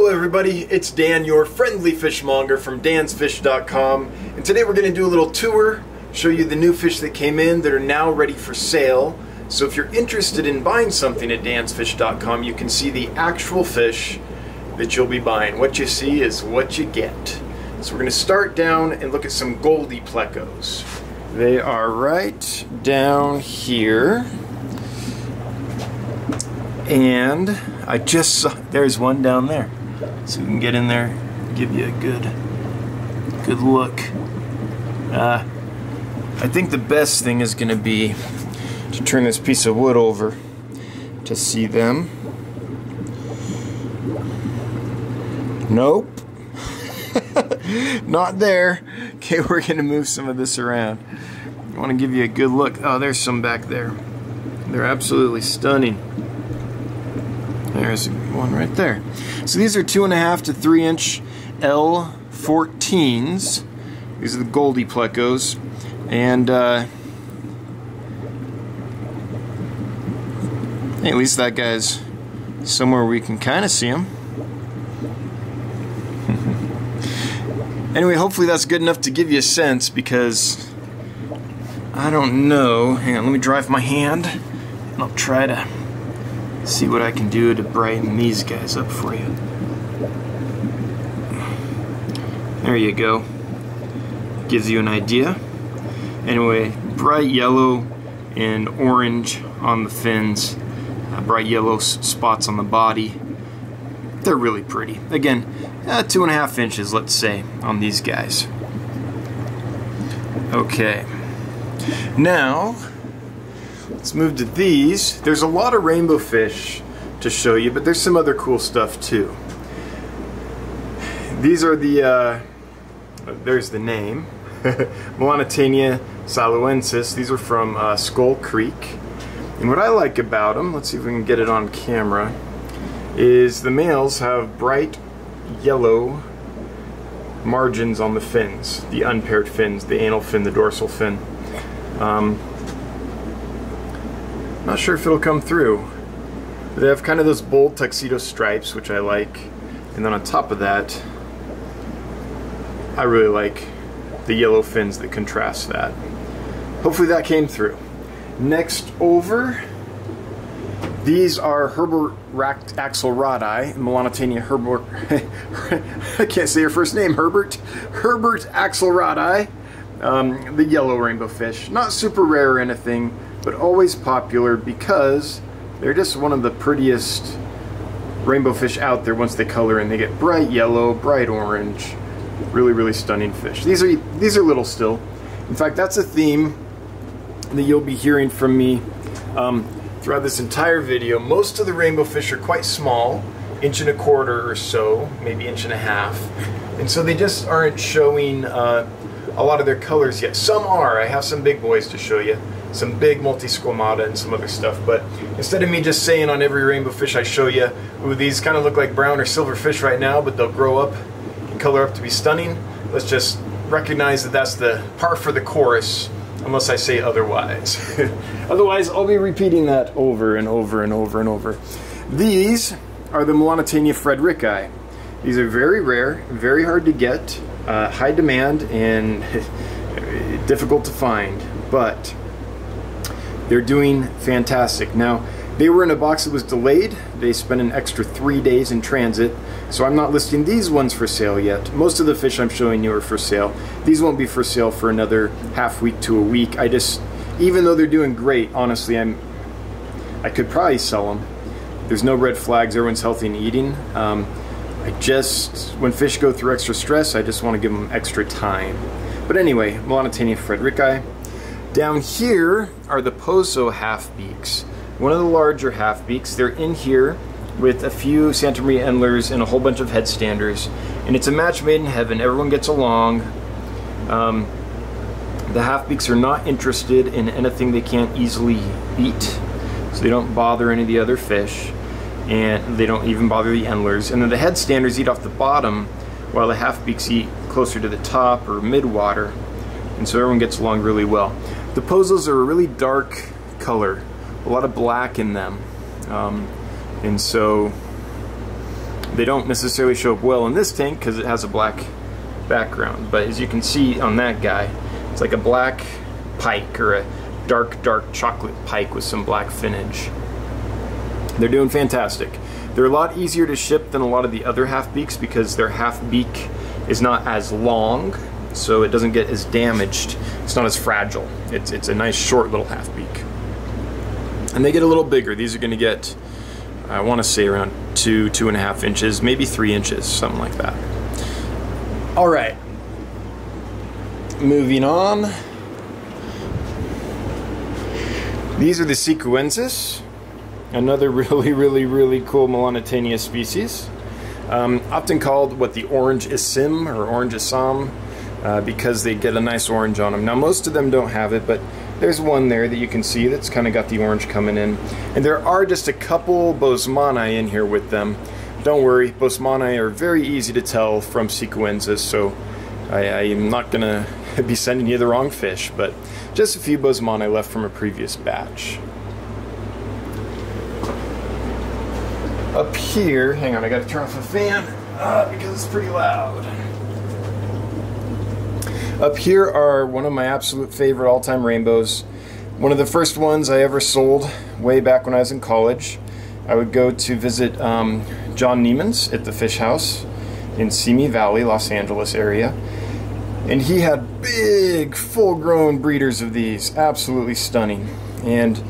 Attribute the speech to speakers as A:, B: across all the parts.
A: Hello everybody, it's Dan, your friendly fishmonger from dansfish.com, and today we're going to do a little tour, show you the new fish that came in that are now ready for sale. So if you're interested in buying something at dansfish.com, you can see the actual fish that you'll be buying. What you see is what you get. So we're going to start down and look at some Goldy Plecos. They are right down here. And I just saw, there's one down there. So we can get in there, give you a good look. I think the best thing is going to be to turn this piece of wood over to see them. Nope. Not there. Okay, we're going to move some of this around. I want to give you a good look. Oh, there's some back there. They're absolutely stunning. There's one right there. So these are 2.5 to 3 inch L14s. These are the Goldy Plecos. And hey, at least that guy's somewhere we can kind of see him. Anyway, hopefully that's good enough to give you a sense, because I don't know. Hang on, let me drive my hand and I'll try to see what I can do to brighten these guys up for you. There you go. Gives you an idea. Anyway, bright yellow and orange on the fins, bright yellow spots on the body. They're really pretty. Again, 2.5 inches, let's say, on these guys. Okay. Now, let's move to these. There's a lot of rainbow fish to show you, but there's some other cool stuff too. These are the, there's the name, Milanatania Siloensis. These are from Skull Creek. And what I like about them, let's see if we can get it on camera, is the males have bright yellow margins on the fins, the unpaired fins, the anal fin, the dorsal fin. Not sure if it'll come through. But they have kind of those bold tuxedo stripes, which I like. And then on top of that, I really like the yellow fins that contrast that. Hopefully that came through. Next over, these are Herbert Axelrodi, Milanotania Herbert. I can't say your first name, Herbert. Herbert Axelrodi, the yellow rainbow fish. Not super rare or anything, but always popular because they're just one of the prettiest rainbow fish out there once they color in. They get bright yellow, bright orange, really, really stunning fish. These are little still. In fact, that's a theme that you'll be hearing from me throughout this entire video. Most of the rainbow fish are quite small, 1.25 inches or so, maybe 1.5 inches, and so they just aren't showing a lot of their colors yet. Some are. I have some big boys to show you, some big multisquamata and some other stuff, but instead of me just saying on every rainbow fish I show you, ooh, these kind of look like brown or silver fish right now, but they'll grow up and color up to be stunning, let's just recognize that that's the par for the course, unless I say otherwise. Otherwise, I'll be repeating that over and over and over and over. These are the Milanotania Frederici. These are very rare, very hard to get, high demand, and difficult to find, but they're doing fantastic. Now, they were in a box that was delayed. They spent an extra 3 days in transit, so I'm not listing these ones for sale yet. Most of the fish I'm showing you are for sale. These won't be for sale for another half week to a week. Even though they're doing great, honestly, I could probably sell them. There's no red flags, everyone's healthy and eating. When fish go through extra stress, I just want to give them extra time. But anyway, Milanotania Frederici. Down here are the Pozo half-beaks. One of the larger half-beaks. They're in here with a few Santa Maria Endlers and a whole bunch of headstanders. And it's a match made in heaven. Everyone gets along. The half-beaks are not interested in anything they can't easily eat. So they don't bother any of the other fish. And they don't even bother the Endlers. And then the headstanders eat off the bottom, while the half-beaks eat closer to the top or mid-water. And so everyone gets along really well. The Pozos are a really dark color, a lot of black in them. And so They don't necessarily show up well in this tank because it has a black background, but as you can see on that guy, it's like a black pike or a dark chocolate pike with some black finnage. They're doing fantastic. They're a lot easier to ship than a lot of the other half beaks because their half beak is not as long, so it doesn't get as damaged. It's not as fragile. It's a nice short little half beak. And they get a little bigger. These are going to get, I want to say, around 2.5 inches, maybe 3 inches, something like that. All right, moving on. These are the Siloensis, another really cool Milanotania species. Often called the orange Assam or orange Assam because they get a nice orange on them. Now most of them don't have it, but there's one there that you can see that's kind of got the orange coming in. And there are just a couple Bosmanai in here with them. Don't worry, Bosmanai are very easy to tell from Siloensis, so I am not going to be sending you the wrong fish, but just a few Bosmanai left from a previous batch. Up here, hang on, I got to turn off the fan because it's pretty loud. Up here are one of my absolute favorite all-time rainbows. One of the first ones I ever sold way back when I was in college. I would go to visit John Neiman's at the Fish House in Simi Valley, Los Angeles area. And he had big, full-grown breeders of these, absolutely stunning. And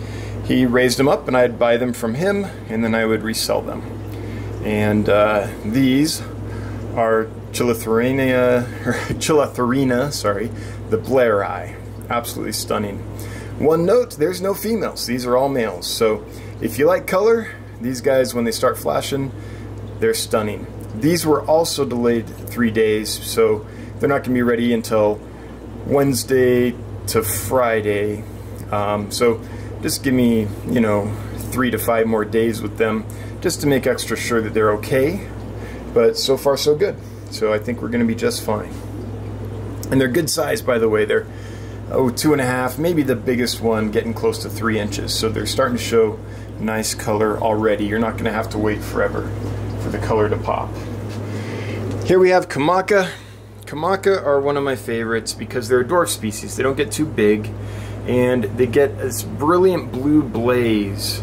A: he raised them up, and I'd buy them from him, and then I would resell them. And these are Chilotharina, sorry, the Blairii, absolutely stunning. One note: there's no females; these are all males. So if you like color, these guys, when they start flashing, they're stunning. These were also delayed 3 days, so they're not going to be ready until Wednesday to Friday. So just give me, 3 to 5 more days with them just to make extra sure that they're okay. But so far so good. So I think we're going to be just fine. And they're good size, by the way. They're 2.5, maybe the biggest one getting close to 3 inches. So they're starting to show nice color already. You're not going to have to wait forever for the color to pop. Here we have Kamaka. Kamaka are one of my favorites because they're a dwarf species. They don't get too big, and they get this brilliant blue blaze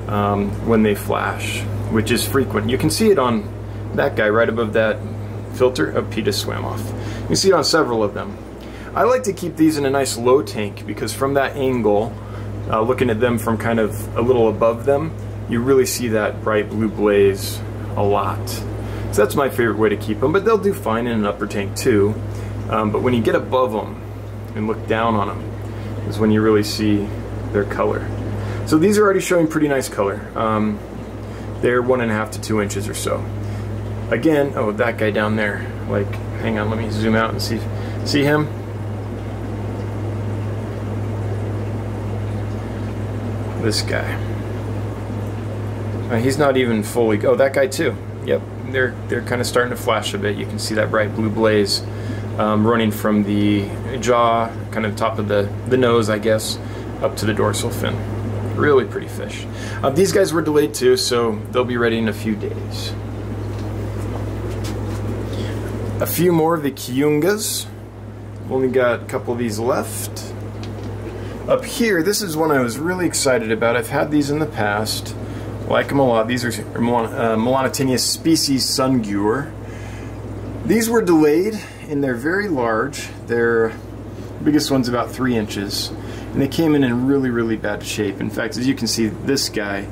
A: when they flash, which is frequent. You can see it on that guy right above that filter. Oh, he just swam off. You can see it on several of them. I like to keep these in a nice low tank because from that angle, looking at them from kind of a little above them, you really see that bright blue blaze a lot. So that's my favorite way to keep them, but they'll do fine in an upper tank too. But when you get above them and look down on them is when you really see their color. So these are already showing pretty nice color. They're 1.5 to 2 inches or so. Again, oh, that guy down there, like, hang on, let me zoom out and see him? This guy. He's not even fully, oh, that guy too. Yep, they're kind of starting to flash a bit. You can see that bright blue blaze running from the jaw, kind of top of the nose, I guess, up to the dorsal fin. Really pretty fish. These guys were delayed too, so they'll be ready in a few days. A few more of the Kiungas. Only got a couple of these left. Up here, this is one I was really excited about. I've had these in the past. Like them a lot. These are Milanotania species Sungur. These were delayed, and they're very large. Their biggest one's about 3 inches. And they came in really bad shape. In fact, as you can see, this guy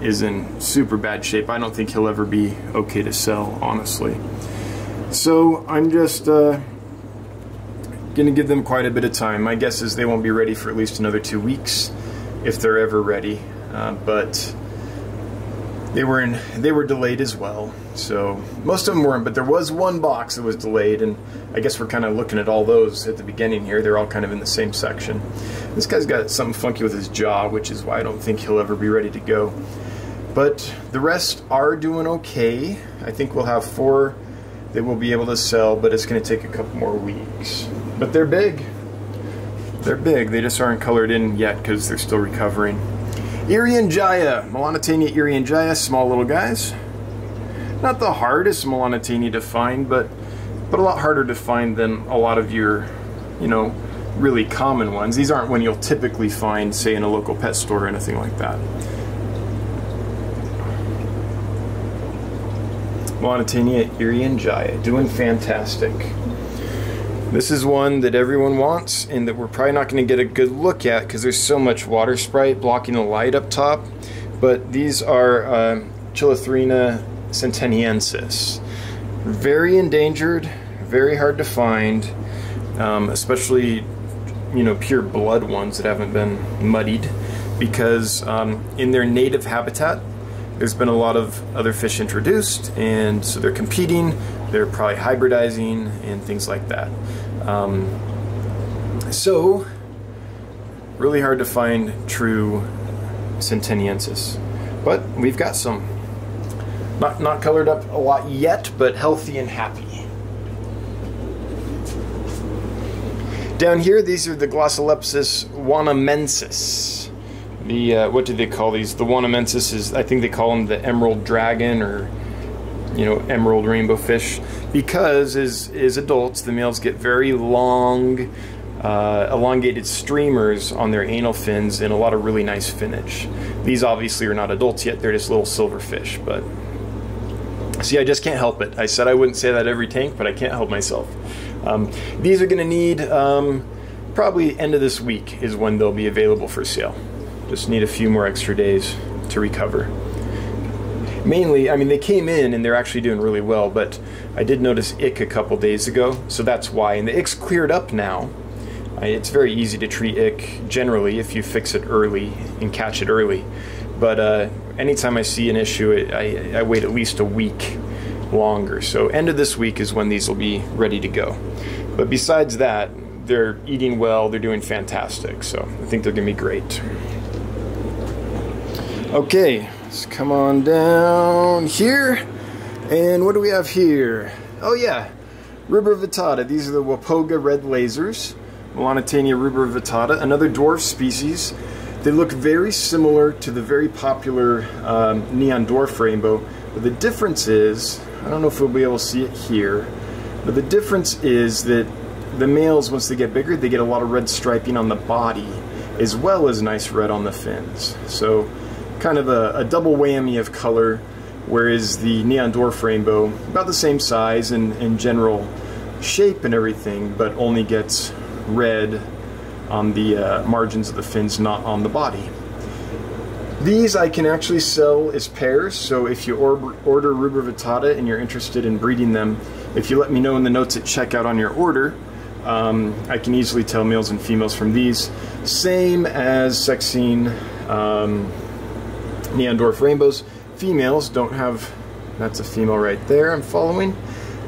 A: is in super bad shape. I don't think he'll ever be okay to sell, honestly. So I'm just going to give them quite a bit of time. My guess is they won't be ready for at least another 2 weeks, if they're ever ready. But they were delayed as well. So most of them weren't, but there was one box that was delayed, and I guess we're kind of looking at all those at the beginning here. They're all kind of in the same section. This guy's got something funky with his jaw, which is why I don't think he'll ever be ready to go. But the rest are doing okay. I think we'll have 4 that we'll be able to sell, but it's going to take a couple more weeks. But they're big. They're big. They just aren't colored in yet because they're still recovering. Irian Jaya, Milanotania Irian Jaya, small little guys. not the hardest Milanotania to find, but a lot harder to find than a lot of your, you know, really common ones. These aren't one you'll typically find, say, in a local pet store or anything like that. Milanotania Irianjaya, doing fantastic. This is one that everyone wants and that we're probably not going to get a good look at because there's so much water sprite blocking the light up top. But these are Chilothrina centeniensis. Very endangered, very hard to find, especially, you know, pure blood ones that haven't been muddied, because in their native habitat there's been a lot of other fish introduced, and so they're competing, they're probably hybridizing and things like that. So really hard to find true centeniensis, but we've got some. Not colored up a lot yet, but healthy and happy. Down here, these are the Glossolepis wanamensis. The what do they call these? The wanamensis is, I think they call them the emerald dragon, or, you know, emerald rainbow fish, because as adults, the males get very long, elongated streamers on their anal fins and a lot of really nice finnage. These obviously are not adults yet; they're just little silver fish, but. See, I just can't help it. I said I wouldn't say that every tank, but I can't help myself. These are going to need, probably end of this week is when they'll be available for sale. Just need a few more extra days to recover. Mainly, I mean, they came in and they're actually doing really well, but I did notice ick a couple days ago, so that's why. And the ick's cleared up now. It's very easy to treat ick generally if you fix it early and catch it early. But anytime I see an issue, I wait at least a week longer. So end of this week is when these will be ready to go. But besides that, they're eating well, they're doing fantastic. So I think they're going to be great. Okay, let's come on down here. And what do we have here? Oh yeah, Rubrus Rayata. These are the Wapoga red lasers. Milanotania Rubrus Rayata, another dwarf species. They look very similar to the very popular neon dwarf rainbow, but the difference is, I don't know if we'll be able to see it here, but the difference is that the males, once they get bigger, they get a lot of red striping on the body, as well as nice red on the fins. So kind of a double whammy of color, whereas the neon dwarf rainbow, about the same size and general shape and everything, but only gets red on the margins of the fins, not on the body. These I can actually sell as pairs, so if you order Rubrus Rayata and you're interested in breeding them, if you let me know in the notes at checkout on your order, I can easily tell males and females from these. Same as sexing neon dwarf rainbows. Females don't have, that's a female right there I'm following,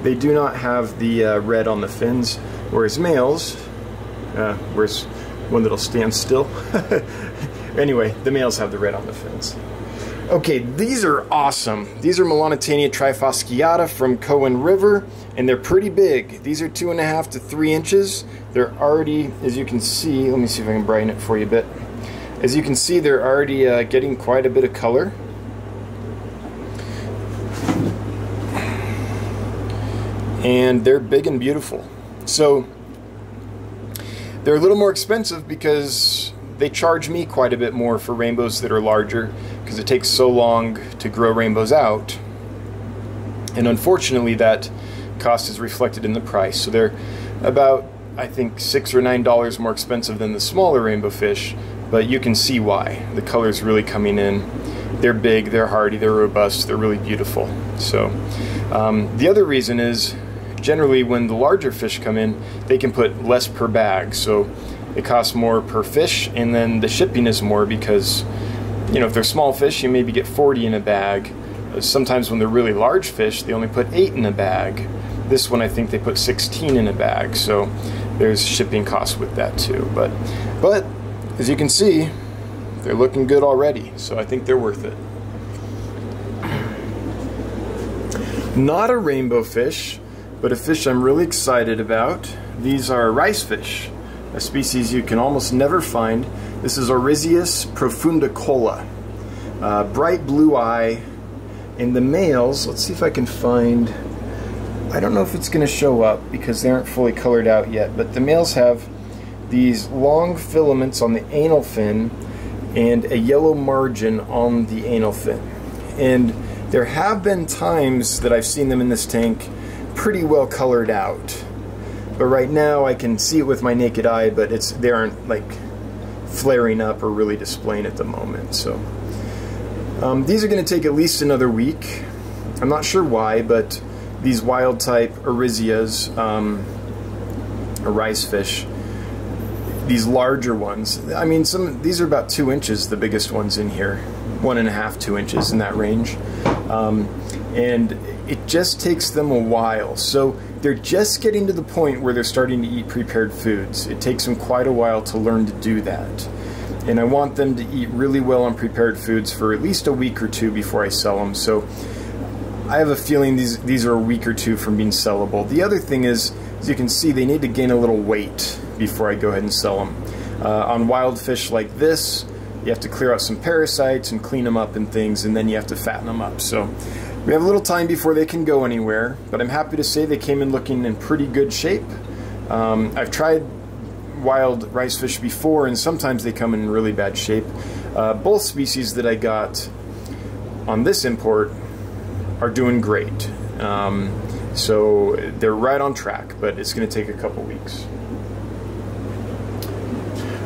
A: they do not have the red on the fins, whereas males, where's one that'll stand still? Anyway, the males have the red on the fins. Okay, these are awesome. These are Milanotania Trifasciata from Cohen River, and they're pretty big. These are 2.5 to 3 inches. They're already, as you can see, let me see if I can brighten it for you a bit. As you can see, they're already getting quite a bit of color. And they're big and beautiful. So they're a little more expensive because they charge me quite a bit more for rainbows that are larger, because it takes so long to grow rainbows out. And unfortunately that cost is reflected in the price. So they're about, I think, $6 or $9 more expensive than the smaller rainbow fish, but you can see why. The color's really coming in. They're big, they're hardy, they're robust, they're really beautiful. So the other reason is, generally when the larger fish come in, they can put less per bag, so it costs more per fish, and then the shipping is more because, you know, if they're small fish, you maybe get 40 in a bag. Sometimes when they're really large fish, they only put 8 in a bag. This one, I think they put 16 in a bag, so there's shipping costs with that too. But as you can see, they're looking good already, so I think they're worth it. Not a rainbow fish, but a fish I'm really excited about. These are rice fish, a species you can almost never find. This is Oryzius profundicola. Bright blue eye, And the males, let's see if I can find, I don't know if it's going to show up because they aren't fully colored out yet, but the males have these long filaments on the anal fin and a yellow margin on the anal fin. And there have been times that I've seen them in this tank pretty well colored out. But right now I can see it with my naked eye, but they aren't like flaring up or really displaying at the moment. So these are going to take at least another week. I'm not sure why, but these wild type Arisias, or rice fish, these larger ones, I mean, these are about 2 inches, the biggest ones in here, 1.5, 2 inches in that range, and it just takes them a while. So they're just getting to the point where they're starting to eat prepared foods. It takes them quite a while to learn to do that, and I want them to eat really well on prepared foods for at least a week or two before I sell them. So I have a feeling these are a week or two from being sellable. The other thing is, as you can see, they need to gain a little weight before I go ahead and sell them. On wild fish like this, you have to clear out some parasites and clean them up and things, and then you have to fatten them up. So we have a little time before they can go anywhere, but I'm happy to say they came in looking in pretty good shape. I've tried wild rice fish before, and sometimes they come in really bad shape. Both species that I got on this import are doing great. So they're right on track, but it's going to take a couple weeks.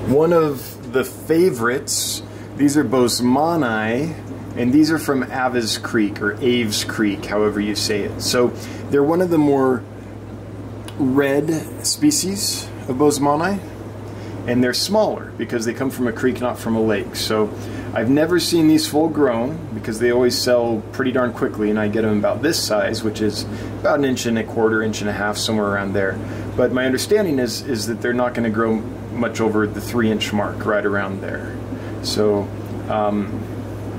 A: One of the favorites, these are Bosmanai, and these are from Aves Creek, or Aves Creek, however you say it. So they're one of the more red species of Bosmanai, and they're smaller because they come from a creek, not from a lake. So I've never seen these full grown because they always sell pretty darn quickly, and I get them about this size, which is about 1.25 inches, 1.5 inches, somewhere around there. But my understanding is that they're not going to grow much over the 3-inch mark, right around there. So,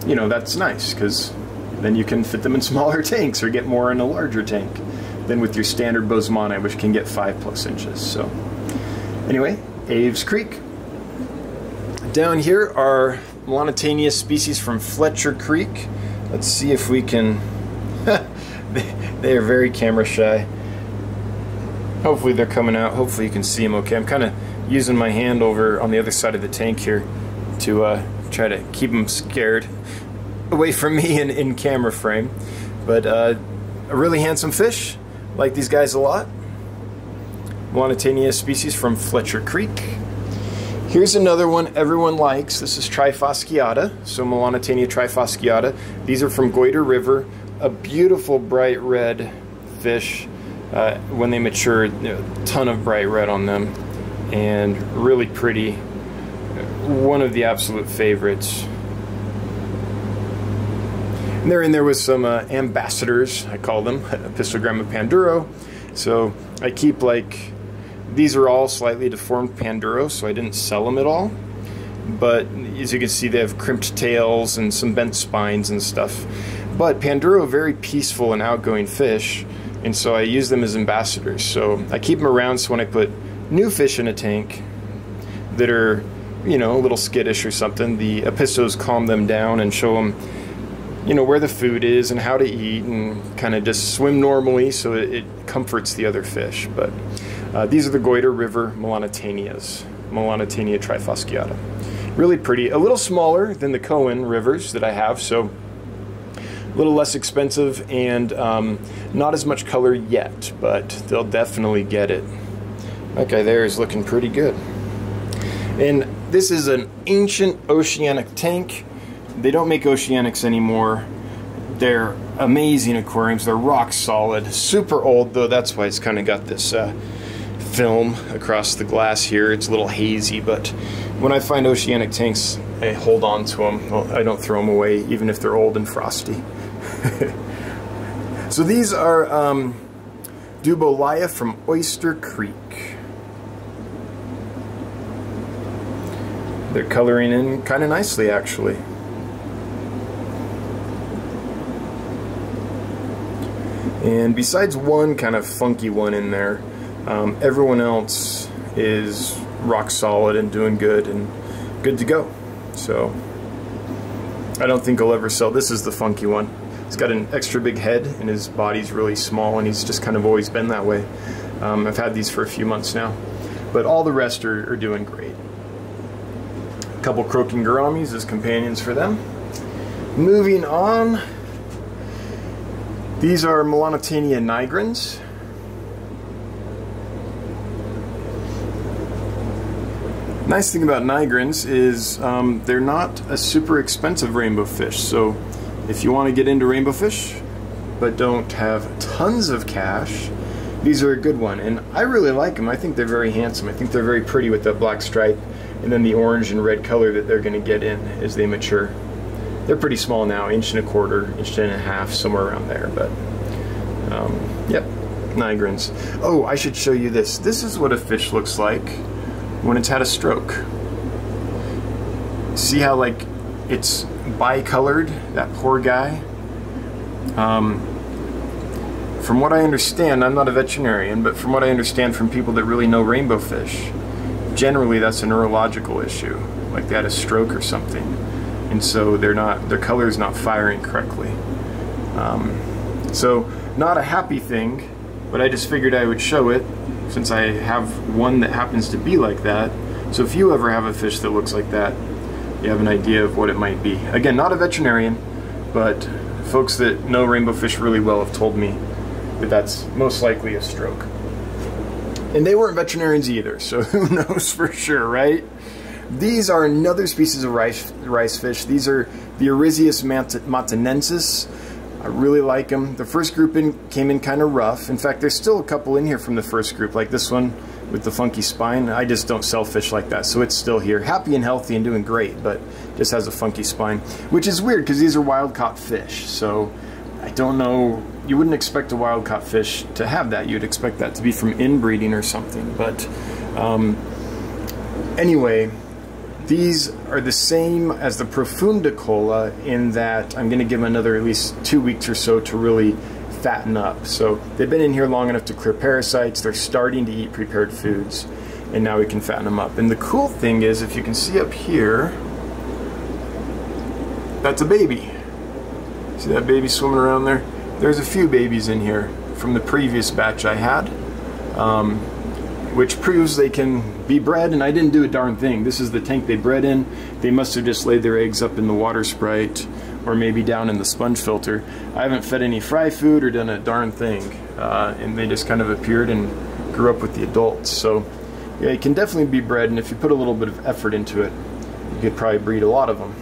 A: you know, that's nice because then you can fit them in smaller tanks or get more in a larger tank than with your standard Bosmanai, which can get 5+ inches. So, anyway, Aves Creek. Down here are Milanotania species from Fletcher Creek. Let's see if we can... they are very camera shy. Hopefully they're coming out. Hopefully you can see them okay. I'm kind of using my hand over on the other side of the tank here to try to keep them scared away from me in camera frame. But a really handsome fish. Like these guys a lot. Milanotania species from Fletcher Creek. Here's another one everyone likes. This is Trifasciata, so Milanotania Trifasciata. These are from Goiter River. A beautiful bright red fish. When they mature, a ton of bright red on them, and really pretty. One of the absolute favorites. And they're in there with some ambassadors, I call them, Epistogramma Panduro. So I keep like... These are all slightly deformed Panduro, so I didn't sell them at all. But as you can see, they have crimped tails and some bent spines and stuff. But Panduro, very peaceful and outgoing fish, and so I use them as ambassadors. So I keep them around, so when I put new fish in a tank that are, you know, a little skittish or something, the Epistos calm them down and show them, you know, where the food is and how to eat, and kind of just swim normally, so it comforts the other fish. But these are the Goiter River Milanotanias, Milanotania Trifasciata. Really pretty. A little smaller than the Cohen rivers that I have, so a little less expensive, and not as much color yet, but they'll definitely get it. That guy there is looking pretty good. And this is an ancient oceanic tank. They don't make oceanics anymore. They're amazing aquariums. They're rock solid. Super old, though. That's why it's kind of got this film across the glass here. It's a little hazy, but when I find oceanic tanks, I hold on to them. Well, I don't throw them away, even if they're old and frosty. So these are Dubalia from Oyster Creek. They're coloring in kind of nicely, actually. And besides one kind of funky one in there, everyone else is rock solid and doing good and good to go. So I don't think I'll ever sell. This is the funky one. He's got an extra big head and his body's really small, and he's just kind of always been that way. I've had these for a few months now, but all the rest are doing great. A couple croaking gouramis as companions for them. Moving on, these are Melanotania Nigrins. Nice thing about Nigrins is they're not a super expensive rainbow fish, so if you want to get into rainbow fish but don't have tons of cash, these are a good one. And I really like them. I think they're very handsome. I think they're very pretty with that black stripe and then the orange and red color that they're going to get in as they mature. They're pretty small now, 1.25 inches, 1.5 inches, somewhere around there, but yep, Nigrins. Oh, I should show you this. This is what a fish looks like when it's had a stroke. See how like it's bicolored, that poor guy? From what I understand, I'm not a veterinarian, but from what I understand from people that really know rainbow fish, generally that's a neurological issue, like they had a stroke or something, and so their color is not firing correctly. So not a happy thing, but I just figured I would show it since I have one that happens to be like that. So if you ever have a fish that looks like that, you have an idea of what it might be. Again, not a veterinarian, but folks that know rainbow fish really well have told me that that's most likely a stroke. And they weren't veterinarians either, so who knows for sure, right? These are another species of rice fish. These are the Oryzius matanensis. I really like them. The first group came in kind of rough. In fact, there's still a couple in here from the first group, like this one with the funky spine. I just don't sell fish like that, so it's still here. Happy and healthy and doing great, but just has a funky spine, which is weird because these are wild-caught fish. So I don't know, you wouldn't expect a wild-caught fish to have that. You'd expect that to be from inbreeding or something. But anyway, these are the same as the Profundicola in that I'm going to give them another at least 2 weeks or so to really fatten up. So they've been in here long enough to clear parasites. They're starting to eat prepared foods, and now we can fatten them up. And the cool thing is, if you can see up here, that's a baby. See that baby swimming around there? There's a few babies in here from the previous batch I had, which proves they can be bred, and I didn't do a darn thing. This is the tank they bred in. They must have just laid their eggs up in the water sprite or maybe down in the sponge filter. I haven't fed any fry food or done a darn thing, and they just kind of appeared and grew up with the adults. So yeah, it can definitely be bred, and if you put a little bit of effort into it, you could probably breed a lot of them.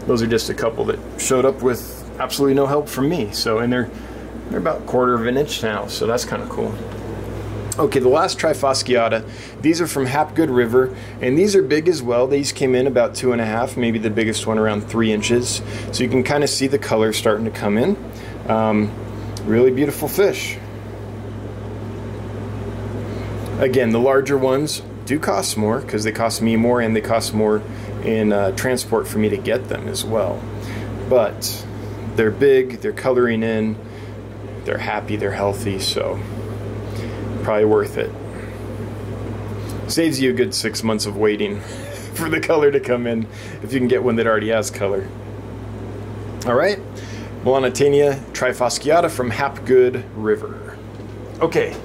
A: Those are just a couple that showed up with absolutely no help from me. So, and they're about 1/4 inch now, so that's kind of cool. Okay, the last Trifasciata. These are from Hapgood River, and these are big as well. These came in about 2.5, maybe the biggest one around 3 inches. So you can kind of see the color starting to come in. Really beautiful fish. Again, the larger ones do cost more because they cost me more, and they cost more in transport for me to get them as well. But they're big, they're coloring in, they're happy, they're healthy, so probably worth it. Saves you a good 6 months of waiting for the color to come in if you can get one that already has color. Alright, Milanotania Trifosciata from Hapgood River. Okay,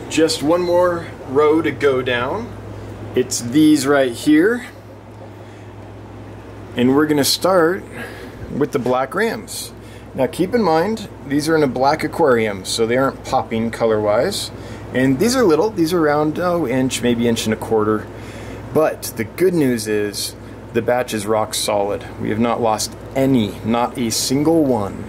A: just one more row to go down. It's these right here, and we're going to start with the black rams. Now keep in mind, these are in a black aquarium, so they aren't popping color-wise. And these are little, these are around, inch, maybe 1.25 inches. But the good news is, the batch is rock solid. We have not lost any, not a single one.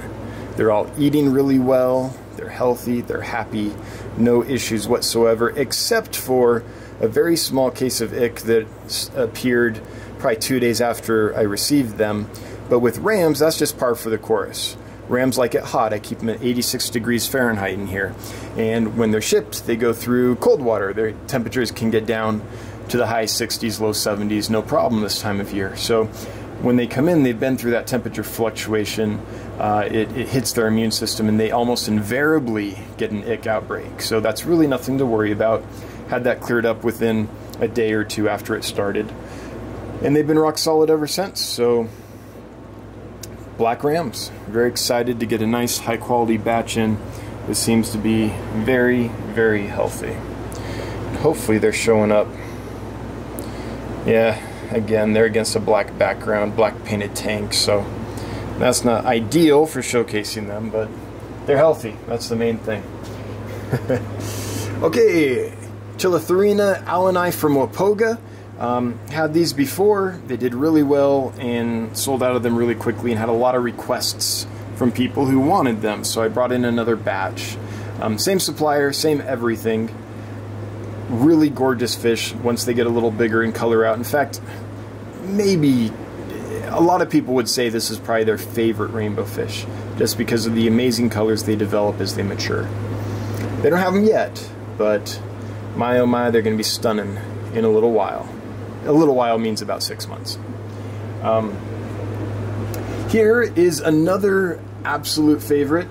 A: They're all eating really well, they're healthy, they're happy, no issues whatsoever, except for a very small case of ick that appeared probably 2 days after I received them. But with rams, that's just par for the course. Rams like it hot. I keep them at 86 degrees Fahrenheit in here. And when they're shipped, they go through cold water. Their temperatures can get down to the high 60s, low 70s, no problem this time of year. So when they come in, they've been through that temperature fluctuation. It hits their immune system, and they almost invariably get an ick outbreak. So that's really nothing to worry about. Had that cleared up within a day or two after it started. And they've been rock solid ever since. So black rams. Very excited to get a nice high quality batch in. This seems to be very, very healthy. Hopefully they're showing up. Yeah, again, they're against a black background, black painted tank, so that's not ideal for showcasing them, but they're healthy. That's the main thing. Okay, Chilotharina alleni from Wapoga. Had these before. They did really well and sold out of them really quickly and had a lot of requests from people who wanted them, so I brought in another batch. Same supplier, same everything. Really gorgeous fish once they get a little bigger and color out. In fact, maybe a lot of people would say this is probably their favorite rainbow fish, just because of the amazing colors they develop as they mature. They don't have them yet, but my oh my, they're going to be stunning in a little while. A little while means about 6 months. Here is another absolute favorite.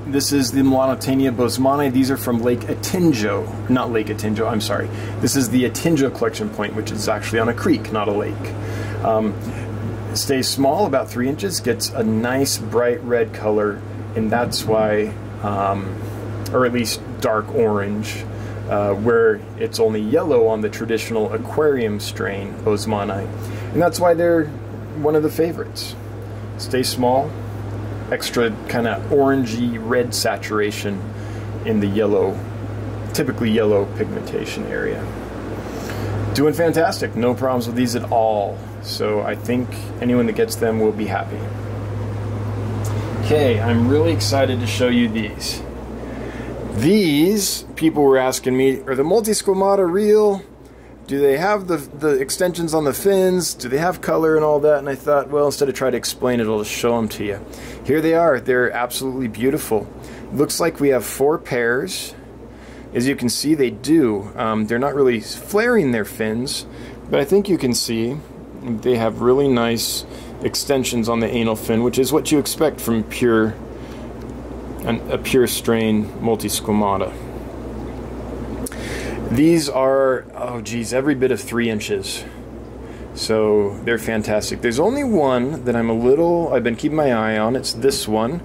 A: This is the Milanotania Bosmanai. These are from Lake Atinjo. Not Lake Atinjo, I'm sorry. This is the Atinjo collection point, which is actually on a creek, not a lake. Stays small, about 3 inches, gets a nice bright red color, and that's why, or at least dark orange, where it's only yellow on the traditional aquarium strain, Bosmanai. And that's why they're one of the favorites. Stay small, extra kind of orangey red saturation in the yellow, typically yellow pigmentation area. Doing fantastic, no problems with these at all. So I think anyone that gets them will be happy. Okay, I'm really excited to show you these. These, people were asking me, are the multisquamata real? Do they have the extensions on the fins? Do they have color and all that? And I thought, well, instead of trying to explain it, I'll just show them to you. Here they are. They're absolutely beautiful. Looks like we have 4 pairs. As you can see, they do. They're not really flaring their fins, but I think you can see they have really nice extensions on the anal fin, which is what you expect from a pure strain multisquamata. These are, oh geez, every bit of 3 inches. So they're fantastic. There's only one that I've been keeping my eye on. It's this one,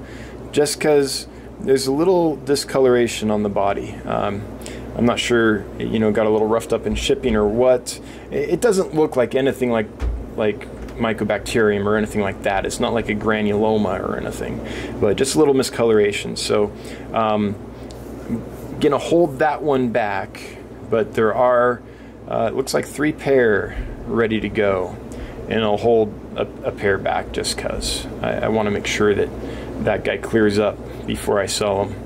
A: just because there's a little discoloration on the body. I'm not sure, you know, got a little roughed up in shipping or what. It doesn't look like anything like mycobacterium or anything like that. It's not like a granuloma or anything, but just a little miscoloration. So I'm gonna hold that one back. But there are, it looks like 3 pair ready to go. And I'll hold a pair back just because I want to make sure that that guy clears up before I sell them.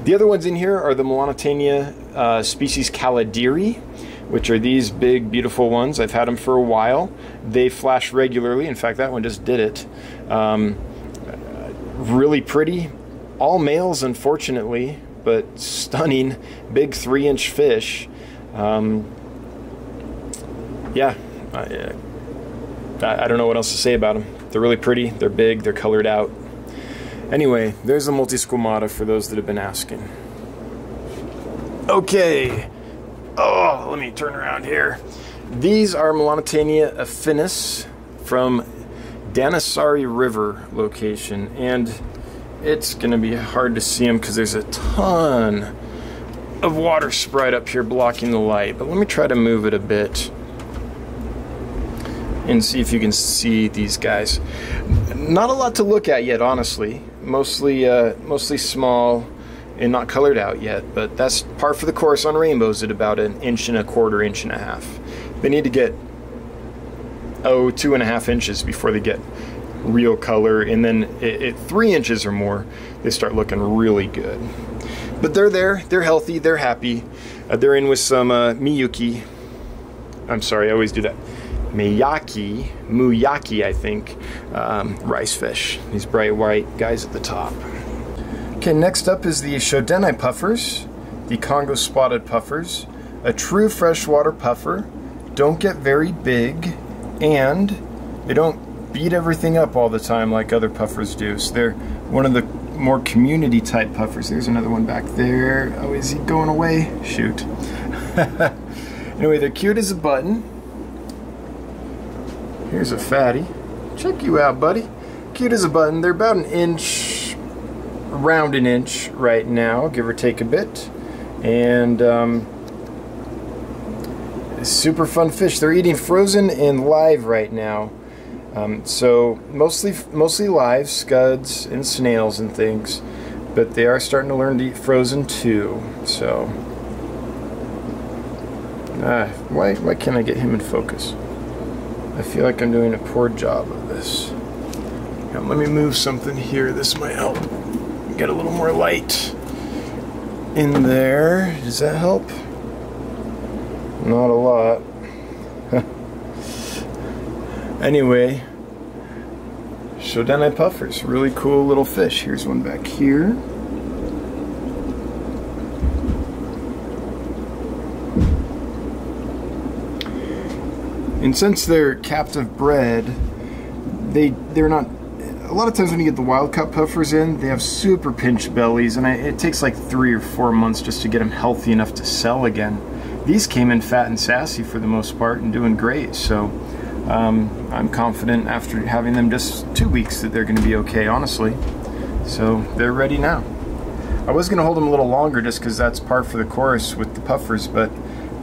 A: The other ones in here are the Milanotania species Calediri, which are these big, beautiful ones. I've had them for a while. They flash regularly. In fact, that one just did it. Really pretty. All males, unfortunately, but stunning. Big 3-inch fish. Yeah, I don't know what else to say about them. They're really pretty, they're big, they're colored out. Anyway, there's the multisquamata for those that have been asking. Okay, oh, let me turn around here. These are Melanotania affinis from Danasari River location, and it's gonna be hard to see them because there's a ton of water sprite up here blocking the light, but let me try to move it a bit and see if you can see these guys. Not a lot to look at yet, honestly. Mostly small and not colored out yet, but that's par for the course on rainbows at about 1.25 inches, 1.5 inches. They need to get 2.5 inches before they get real color, and then at 3 inches or more they start looking really good. But they're there, they're healthy, they're happy. They're in with some Miyuki. I'm sorry, I always do that. Muyaki, I think, rice fish. These bright white guys at the top. Okay, next up is the Shodeni Puffers, the Congo Spotted Puffers. A true freshwater puffer. Don't get very big, and they don't beat everything up all the time like other puffers do. So they're one of the more community type puffers. There's another one back there. Oh, is he going away? Shoot. Anyway, they're cute as a button. Here's a fatty. Check you out, buddy. cute as a button. They're about an inch, around an inch right now, give or take a bit. And super fun fish. They're eating frozen and live right now. So mostly live, scuds and snails and things, but they are starting to learn to eat frozen too. So why can't I get him in focus? I feel like I'm doing a poor job of this. Now, let me move something here. This might help. Get a little more light in there. Does that help? Not a lot. Anyway, Shodeni Puffers, really cool little fish. Here's one back here. And since they're captive bred, they're not. A lot of times when you get the wild caught puffers in, they have super pinched bellies, and it takes like 3 or 4 months just to get them healthy enough to sell again. These came in fat and sassy for the most part and doing great, so I'm confident after having them just 2 weeks that they're going to be okay, honestly. So they're ready now. I was going to hold them a little longer just because that's par for the course with the puffers, but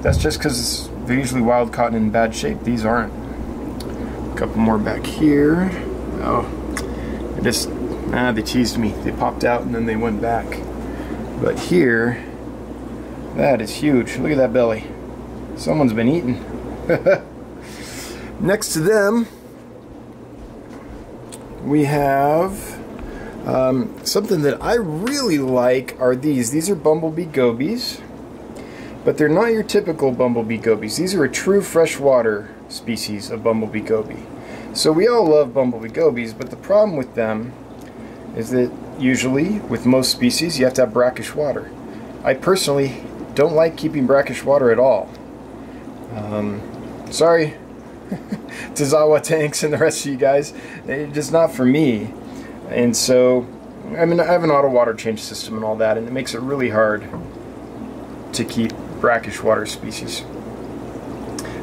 A: that's just because they're usually wild caught and in bad shape. These aren't. A couple more back here. Oh, they teased me. They popped out and then they went back. But here, that is huge. Look at that belly. Someone's been eating. Next to them, we have something that I really like are these. These are Bumblebee Gobies, but they're not your typical Bumblebee Gobies. These are a true freshwater species of Bumblebee Goby. So we all love Bumblebee Gobies, but the problem with them is that usually, with most species, you have to have brackish water. I personally don't like keeping brackish water at all. Sorry to Zawa Tanks and the rest of you guys, it's just not for me. And so, I mean, I have an auto water change system and all that, and it makes it really hard to keep brackish water species.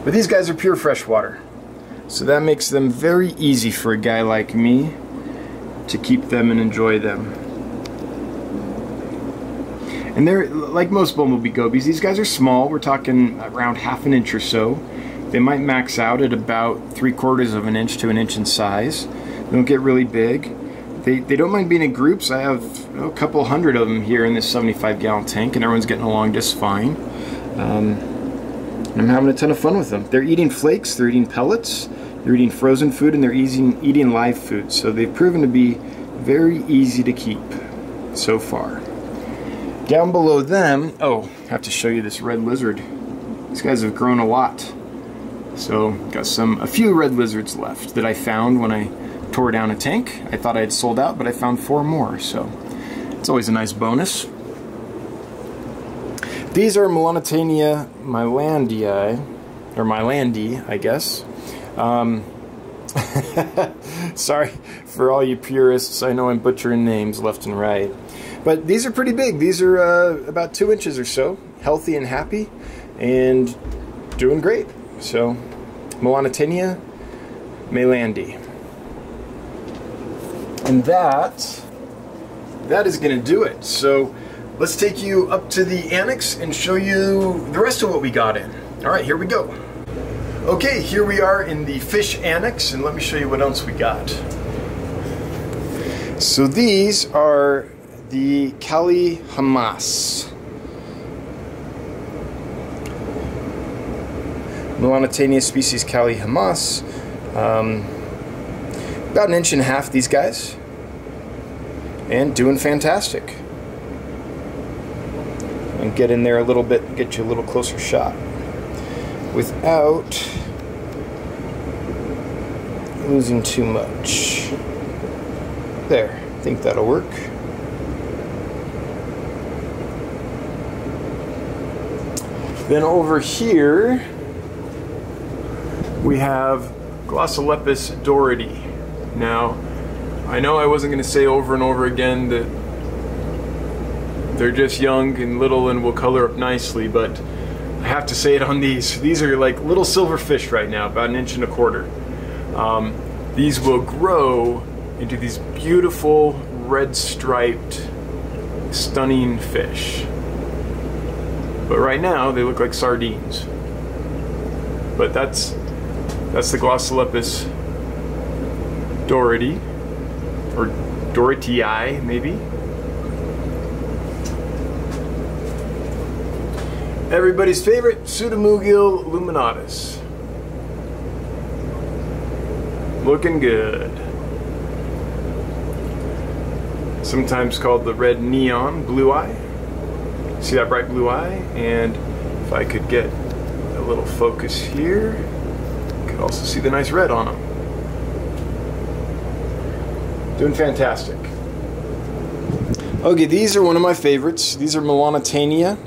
A: But these guys are pure freshwater, so that makes them very easy for a guy like me to keep them and enjoy them. And they're, like most Bumblebee Gobies, these guys are small. We're talking around ½ an inch or so. They might max out at about 3/4 of an inch to an inch in size. They don't get really big. They don't mind being in groups. I have a couple hundred of them here in this 75-gallon tank, and everyone's getting along just fine. And I'm having a ton of fun with them. They're eating flakes, they're eating pellets, they're eating frozen food, and they're eating live food. So they've proven to be very easy to keep so far. Down below them, oh, I have to show you this red lizard. These guys have grown a lot. So got a few red lizards left that I found when I tore down a tank. I thought I had sold out, but I found 4 more, so it's always a nice bonus. These are Milanotania Milandii, or Milandi, I guess. Sorry for all you purists. I know I'm butchering names left and right. But these are pretty big. These are about 2 inches or so, healthy and happy, and doing great. So, Milanotania Milandi. And that is going to do it. So, let's take you up to the annex and show you the rest of what we got in. Alright, here we go. Okay, here we are in the fish annex, and let me show you what else we got. So these are the Kali Hamas. Milanotania species Kali Hamas. About 1.5 inches, these guys. And doing fantastic. And get in there a little bit, get you a little closer shot. Without losing too much. There, I think that'll work. Then over here, we have Glossolepis Doherty. Now, I know I wasn't going to say over and over again that they're just young and little and will color up nicely, but I have to say it on these. These are like little silver fish right now, about 1.25 inches. These will grow into these beautiful red striped, stunning fish. But right now they look like sardines. But that's the Glossolepis Doherty, or Dohertyi maybe. Everybody's favorite Pseudomoogil Luminatus. Looking good. Sometimes called the red neon blue eye. See that bright blue eye? And if I could get a little focus here, you could also see the nice red on them. Doing fantastic. Okay, these are one of my favorites. These are Milanotania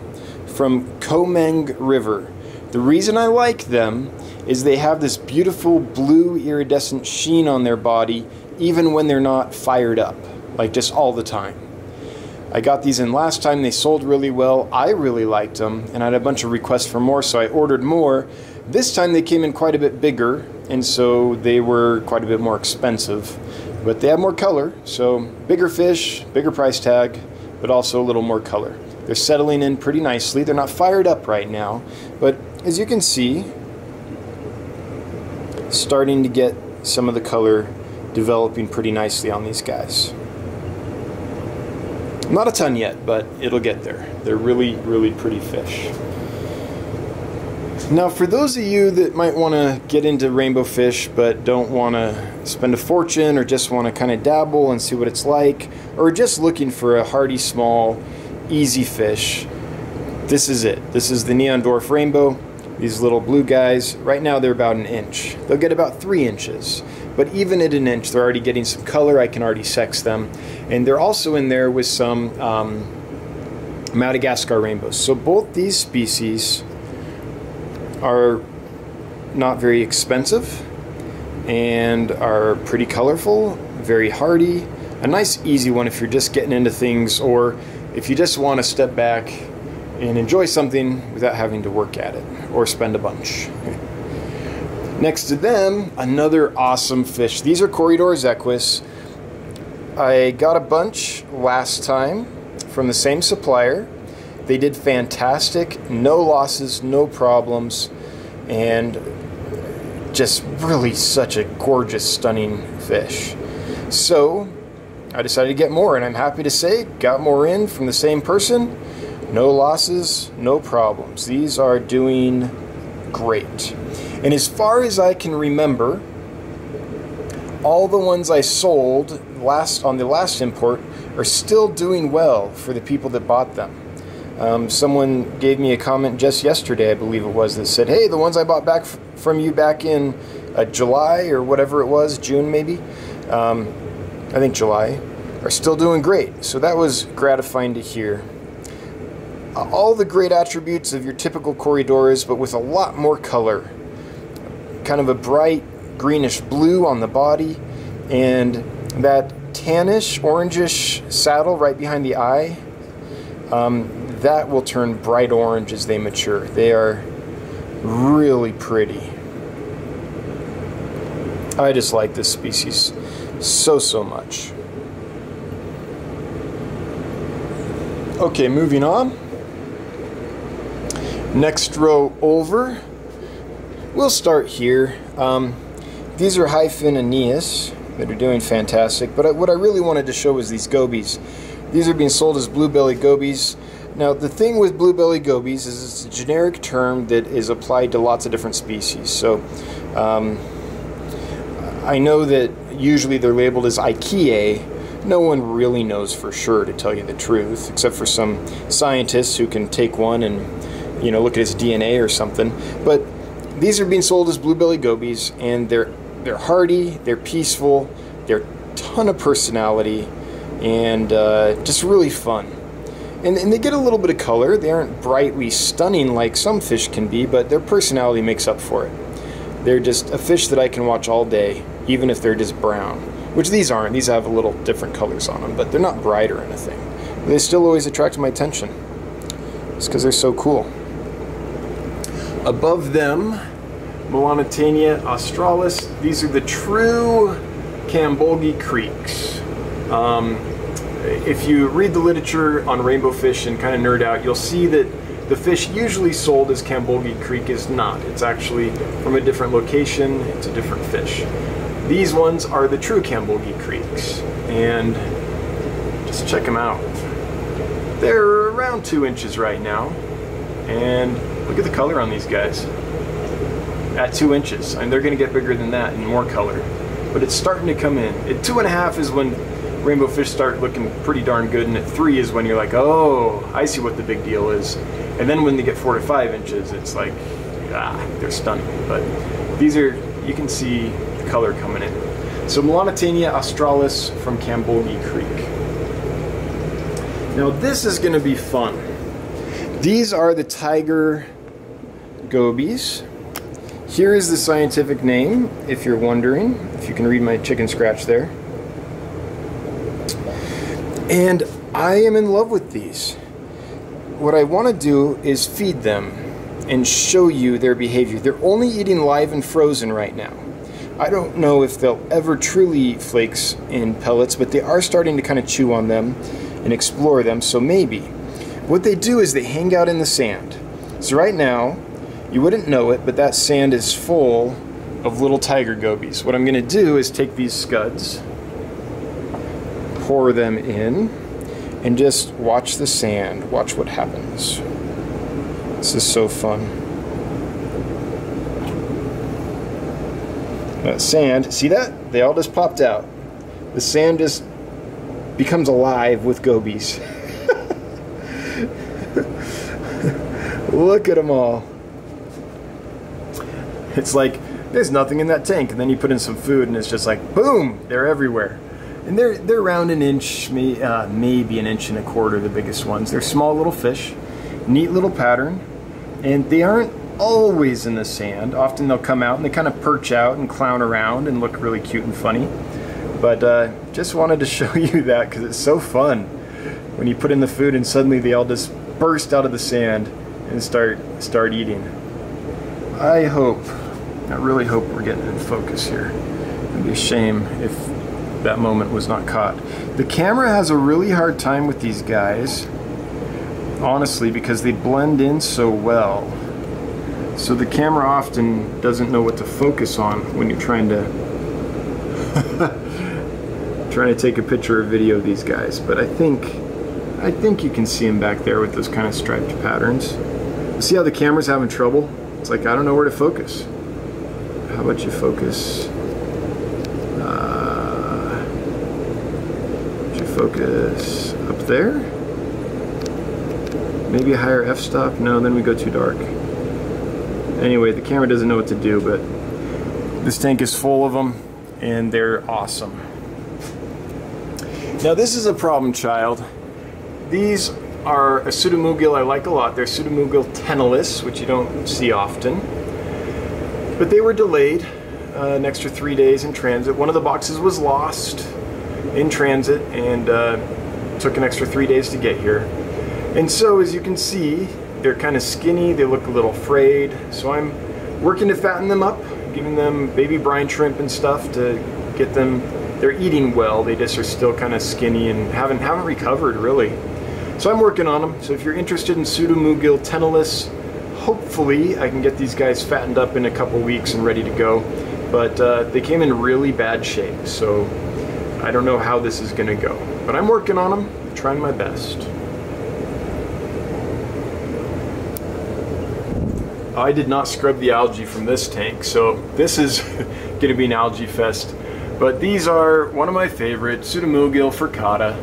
A: from Komeng River. The reason I like them is they have this beautiful blue iridescent sheen on their body even when they're not fired up, like just all the time. I got these in last time, they sold really well, I really liked them, and I had a bunch of requests for more, so I ordered more. This time they came in quite a bit bigger, and so they were quite a bit more expensive. But they have more color, so bigger fish, bigger price tag, but also a little more color. They're settling in pretty nicely. They're not fired up right now, but as you can see, starting to get some of the color developing pretty nicely on these guys. Not a ton yet, but it'll get there. They're really, really pretty fish. Now, for those of you that might want to get into rainbow fish but don't want to spend a fortune, or just want to kind of dabble and see what it's like, or just looking for a hardy, small, easy fish, this is it. This is the Neon Dwarf Rainbow. These little blue guys, right now they're about an inch. They'll get about 3 inches. But even at an inch, they're already getting some color. I can already sex them. And they're also in there with some Madagascar Rainbows. So both these species are not very expensive and are pretty colorful, very hardy. A nice easy one if you're just getting into things, or if you just want to step back and enjoy something without having to work at it or spend a bunch. Next to them, another awesome fish. These are Corydoras Equis. I got a bunch last time from the same supplier. They did fantastic, no losses, no problems, and just really such a gorgeous, stunning fish. So I decided to get more, and I'm happy to say, got more in from the same person. No losses, no problems. These are doing great. And as far as I can remember, all the ones I sold on the last import are still doing well for the people that bought them. Someone gave me a comment just yesterday, I believe it was, that said, hey, the ones I bought back from you back in July or whatever it was, June maybe, I think July, are still doing great. So that was gratifying to hear. All the great attributes of your typical Corydoras, but with a lot more color. Kind of a bright greenish blue on the body, and that tannish, orangish saddle right behind the eye, that will turn bright orange as they mature. They are really pretty. I just like this species so much. Okay, moving on. Next row over. We'll start here. These are Hyphen Aeneas that are doing fantastic, but what I really wanted to show was these gobies. These are being sold as bluebelly gobies. Now, the thing with bluebelly gobies is it's a generic term that is applied to lots of different species. So I know that usually they're labeled as Ichaea. No one really knows for sure, to tell you the truth, except for some scientists who can take one and, you know, look at its DNA or something. But these are being sold as bluebelly gobies, and they're hardy, they're peaceful, they're a ton of personality, and just really fun. And they get a little bit of color. They aren't brightly stunning like some fish can be, but their personality makes up for it. They're just a fish that I can watch all day, even if they're just brown. Which these aren't. These have a little different colors on them, but they're not bright or anything. They still always attract my attention. It's because they're so cool. Above them, Milanotania australis. These are the true Cambolgi creeks. If you read the literature on rainbow fish and kind of nerd out, you'll see that the fish usually sold as Cambolgi creek is not. It's actually from a different location, it's a different fish. These ones are the true Cambolgi creeks, and just check them out. They're around 2 inches right now, and look at the color on these guys. At 2 inches, and they're going to get bigger than that and more color, but it's starting to come in. At 2.5 is when rainbow fish start looking pretty darn good, and at 3 is when you're like, oh, I see what the big deal is. And then when they get 4 to 5 inches, it's like, they're stunning. But these are, you can see the color coming in. So Milanotania australis from Cambolgi Creek. Now this is going to be fun. These are the tiger gobies. Here is the scientific name, if you're wondering, if you can read my chicken scratch there. And I am in love with these. What I want to do is feed them and show you their behavior. They're only eating live and frozen right now. I don't know if they'll ever truly eat flakes in pellets, but they are starting to kind of chew on them and explore them, so maybe. What they do is they hang out in the sand. So right now, you wouldn't know it, but that sand is full of little tiger gobies. What I'm going to do is take these scuds, pour them in, and just watch the sand. Watch what happens. This is so fun. That sand, see that? They all just popped out. The sand just becomes alive with gobies. Look at them all. It's like there's nothing in that tank, and then you put in some food and it's just like boom, they're everywhere. And they're around an inch, maybe 1.25 inches, the biggest ones. They're small little fish, neat little pattern, and they aren't always in the sand. Often they'll come out and they kind of perch out and clown around and look really cute and funny. But just wanted to show you that because it's so fun when you put in the food and suddenly they all just burst out of the sand and start eating. I really hope we're getting in focus here. It'd be a shame if that moment was not caught. The camera has a really hard time with these guys, honestly, because they blend in so well. So the camera often doesn't know what to focus on when you're trying to take a picture or video of these guys. But I think you can see them back there with those kind of striped patterns. See how the camera's having trouble? It's like I don't know where to focus. How about you focus? Focus up there? Maybe a higher f-stop? No, then we go too dark. Anyway, the camera doesn't know what to do, but this tank is full of them, and they're awesome. Now this is a problem child. These are a Pseudomoogil I like a lot. They're Pseudomoogil tenalis, which you don't see often. But they were delayed an extra 3 days in transit. One of the boxes was lost in transit and took an extra 3 days to get here. And so as you can see, they're kind of skinny, they look a little frayed, so I'm working to fatten them up, giving them baby brine shrimp and stuff to get them, they're eating well, they just are still kind of skinny and haven't recovered really. So I'm working on them, so if you're interested in Pseudomoogil tenalis, hopefully I can get these guys fattened up in a couple weeks and ready to go. But they came in really bad shape, so I don't know how this is going to go. But I'm working on them, trying my best. I did not scrub the algae from this tank, so this is going to be an algae fest. But these are one of my favorite, Pseudomoogil furcata.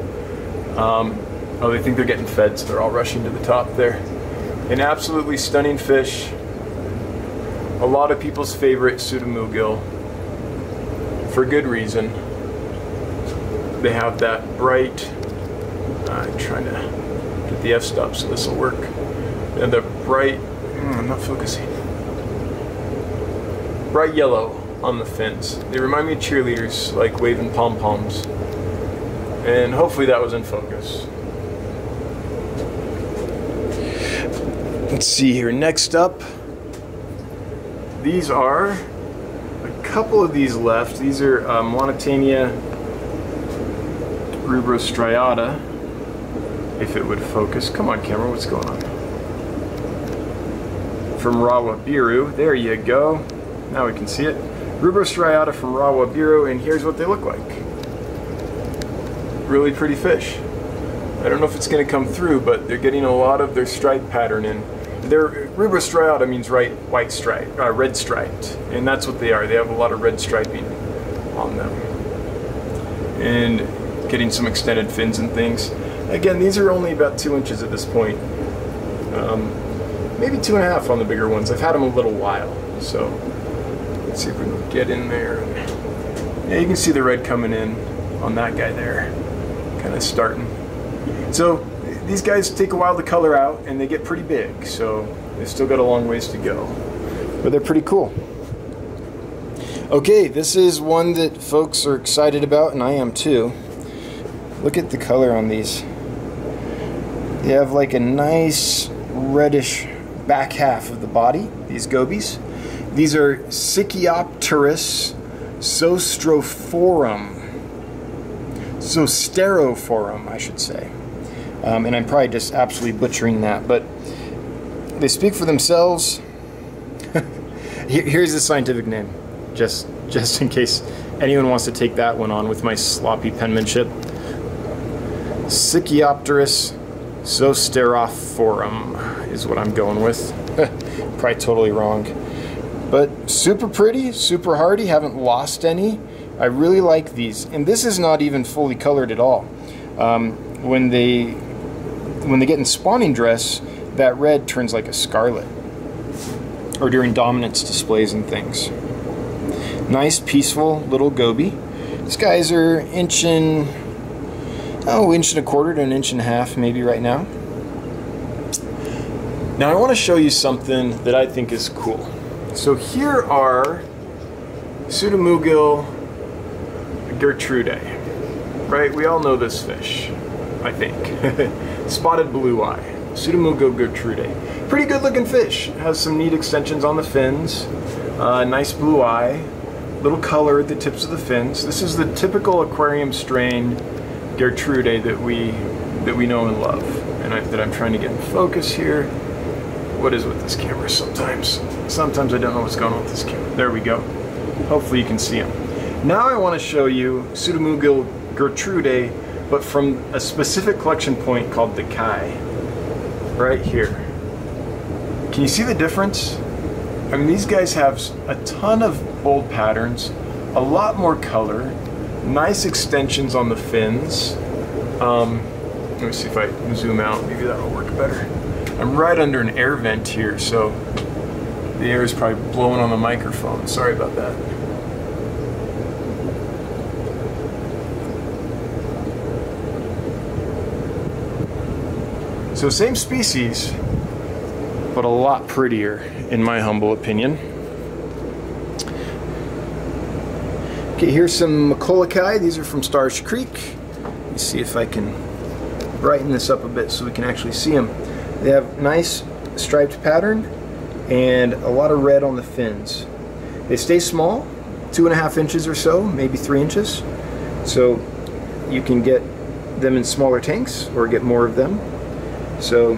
A: Oh, they think they're getting fed, so they're all rushing to the top there. An absolutely stunning fish. A lot of people's favorite Pseudomoogil, for good reason. They have that bright, I'm trying to get the f-stop so this will work, and the bright, I'm not focusing, bright yellow on the fins. They remind me of cheerleaders, like waving pom-poms, and hopefully that was in focus. Let's see here, next up, these are a couple of these left. These are Milanotania Rubrus Rayata, if it would focus. Come on, camera, what's going on? From Rawabiru, there you go. Now we can see it. Rubrus Rayata from Rawabiru, and here's what they look like. Really pretty fish. I don't know if it's going to come through, but they're getting a lot of their stripe pattern in. Their Rubrus Rayata means red striped, and that's what they are. They have a lot of red striping on them, and getting some extended fins and things. Again, these are only about 2 inches at this point, maybe 2.5 on the bigger ones. I've had them a little while, so let's see if we can get in there. Yeah, you can see the red coming in on that guy there, kind of starting. So these guys take a while to color out, and they get pretty big, so they've still got a long ways to go. But they're pretty cool. Okay, this is one that folks are excited about, and I am too. Look at the color on these. They have like a nice reddish back half of the body, these gobies. These are Sicyopterus Sosterophorum, I should say. And I'm probably just absolutely butchering that, but they speak for themselves. Here's the scientific name, just in case anyone wants to take that one on with my sloppy penmanship. Sicyopterus Sosterophorum is what I'm going with. Probably totally wrong. But super pretty, super hardy, haven't lost any. I really like these. And this is not even fully colored at all. When they get in spawning dress, that red turns like a scarlet. Or during dominance displays and things. Nice, peaceful little goby. These guys are inch and a quarter to an inch and a half maybe right now. Now I want to show you something that I think is cool. So here are Pseudomoogil Gertrudae. Right? We all know this fish, I think. Spotted blue eye. Pseudomoogil Gertrudae. Pretty good looking fish. Has some neat extensions on the fins. Nice blue eye. Little color at the tips of the fins. This is the typical aquarium strain Gertrudae that we know and love, and that I'm trying to get in focus here. What is with this camera sometimes? Sometimes I don't know what's going on with this camera. There we go. Hopefully you can see them. Now I want to show you Pseudomoogil Gertrudae, but from a specific collection point called the Kai. Right here. Can you see the difference? I mean, these guys have a ton of bold patterns, a lot more color, nice extensions on the fins. Let me see if I zoom out, maybe that'll work better. I'm right under an air vent here, so the air is probably blowing on the microphone. Sorry about that. So same species, but a lot prettier, in my humble opinion. Okay, here's some Makola Kai. These are from Oyster Creek. Let me see if I can brighten this up a bit so we can actually see them. They have nice striped pattern and a lot of red on the fins. They stay small, 2.5 inches or so, maybe 3 inches. So you can get them in smaller tanks or get more of them. So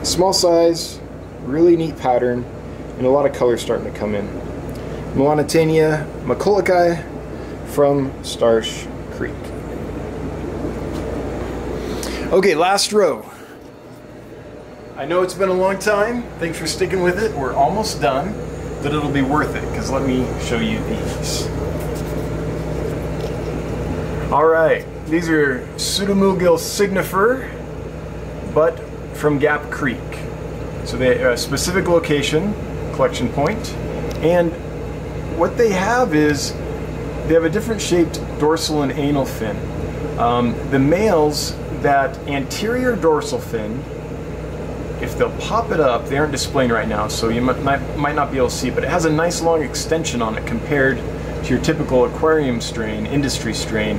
A: small size, really neat pattern, and a lot of color starting to come in. Milanotania Makola Kai from Oyster Creek. Okay, last row. I know it's been a long time. Thanks for sticking with it. We're almost done, but it'll be worth it because let me show you these. All right, these are Pseudomoogil signifer, but from Gap Creek. So they have a specific location, collection point, and what they have is they have a different shaped dorsal and anal fin. The males, that anterior dorsal fin, if they'll pop it up, they aren't displaying right now, so you might not be able to see, but it has a nice long extension on it compared to your typical aquarium strain, industry strain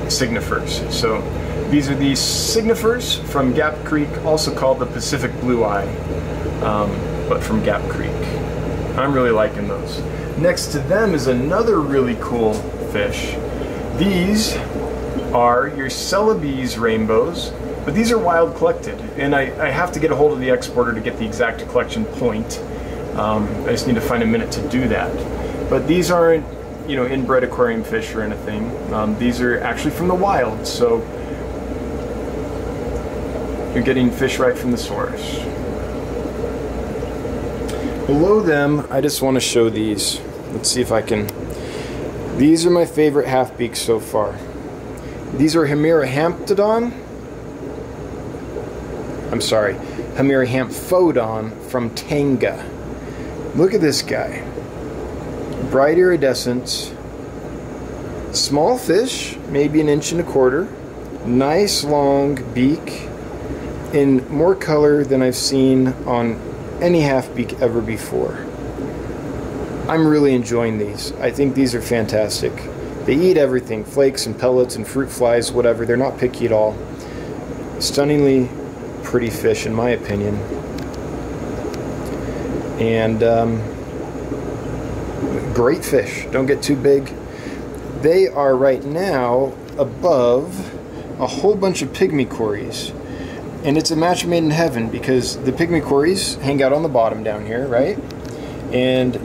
A: signifers. So these are the signifers from Gap Creek, also called the Pacific Blue Eye, but from Gap Creek. I'm really liking those. Next to them is another really cool fish. These are your Celebes rainbows, but these are wild collected, and I have to get a hold of the exporter to get the exact collection point. I just need to find a minute to do that. But these aren't, you know, inbred aquarium fish or anything. These are actually from the wild, so you're getting fish right from the source. Below them, I just want to show these. Let's see if I can. These are my favorite half-beaks so far. These are Hamiri Hemphodon. I'm sorry, Hamiri Hemphodon from Tanga. Look at this guy. Bright iridescence. Small fish, maybe 1.25 inches. Nice long beak. In more color than I've seen on any half-beak ever before. I'm really enjoying these. I think these are fantastic. They eat everything, flakes and pellets and fruit flies, whatever. They're not picky at all. Stunningly pretty fish in my opinion. And great fish. Don't get too big. They are right now above a whole bunch of Pygmy Quarries. And it's a match made in heaven because the Pygmy Quarries hang out on the bottom down here, right? And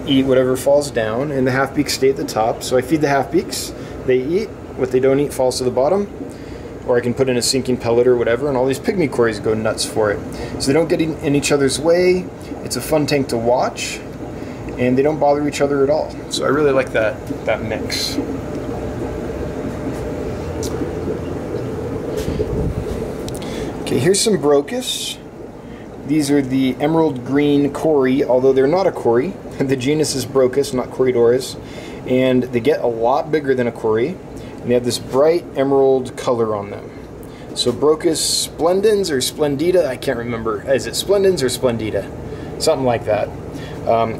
A: eat whatever falls down, and the half-beaks stay at the top. So I feed the half-beaks, they eat. What they don't eat falls to the bottom. Or I can put in a sinking pellet or whatever, and all these Pygmy Quarries go nuts for it. So they don't get in each other's way. It's a fun tank to watch, and they don't bother each other at all. So I really like that mix. Okay, here's some Brocus. These are the emerald green Cory, although they're not a Cory. The genus is Brocus, not Corydoras. And they get a lot bigger than a Cory. And they have this bright emerald color on them. So Brocus splendens or splendida, I can't remember. Is it splendens or splendida? Something like that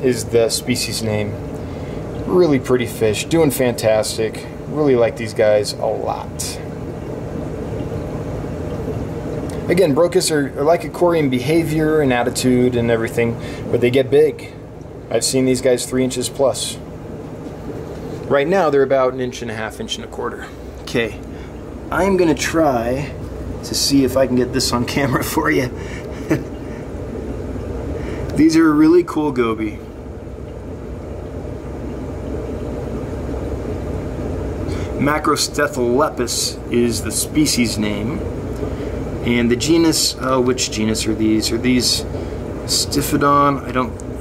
A: is the species name. Really pretty fish, doing fantastic. Really like these guys a lot. Again, Brocus are like a Cory in behavior and attitude and everything, but they get big. I've seen these guys 3 inches plus. Right now they're about 1.5 inches, 1.25 inches. Okay, I'm gonna try to see if I can get this on camera for you. These are a really cool goby. Macrosthetholepis is the species name. And the genus, which genus are these? Are these Stiphodon?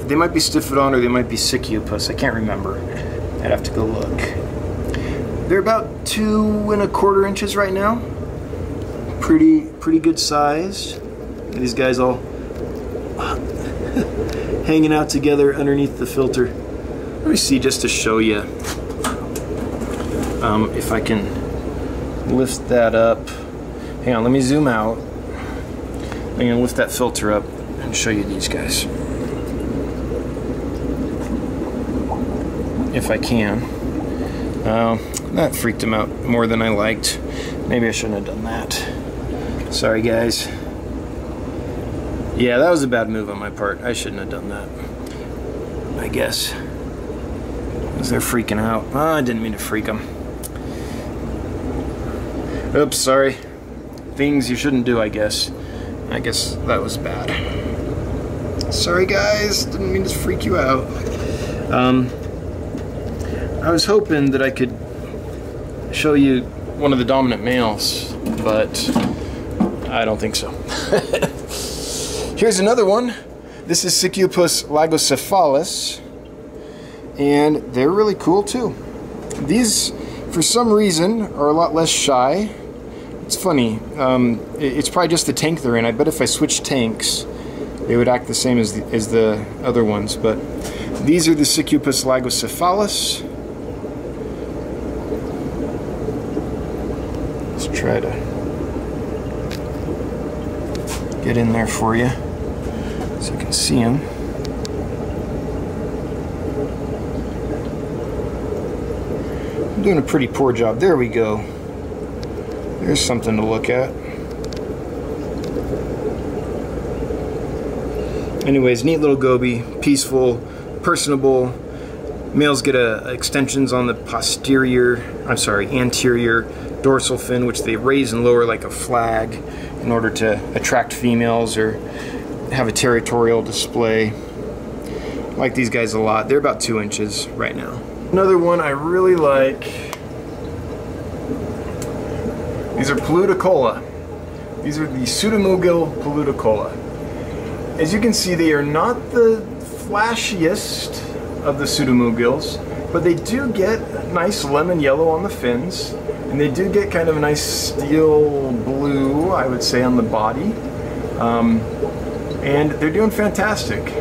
A: They might be Stiphodon or they might be Sicyopus. I can't remember. I'd have to go look. They're about 2.25 inches right now. Pretty good size. These guys all hanging out together underneath the filter. Let me see just to show you if I can lift that up. Hang on, let me zoom out. I'm going to lift that filter up and show you these guys. If I can. That freaked him out more than I liked. Maybe I shouldn't have done that. Sorry, guys. Yeah, that was a bad move on my part. I shouldn't have done that, I guess. Because they're freaking out. Oh, I didn't mean to freak them. Oops, sorry. Things you shouldn't do, I guess. I guess that was bad. Sorry, guys. Didn't mean to freak you out. I was hoping that I could show you one of the dominant males, but I don't think so. Here's another one. This is Sicyopus lagocephalus, and they're really cool too. These, for some reason, are a lot less shy. It's funny. It's probably just the tank they're in. I bet if I switched tanks, they would act the same as the other ones. But these are the Sicyopus lagocephalus. Let's try to get in there for you so you can see them. I'm doing a pretty poor job. There we go. There's something to look at. Anyways, neat little goby, peaceful, personable, Males get extensions on the anterior dorsal fin, which they raise and lower like a flag in order to attract females or have a territorial display. I like these guys a lot. They're about 2 inches right now. Another one I really like, these are Paluticola. These are the Pseudomoogil Paluticola. As you can see, they are not the flashiest of the Pseudomoogils, but they do get nice lemon yellow on the fins, and they do get kind of a nice steel blue, I would say, on the body. And they're doing fantastic.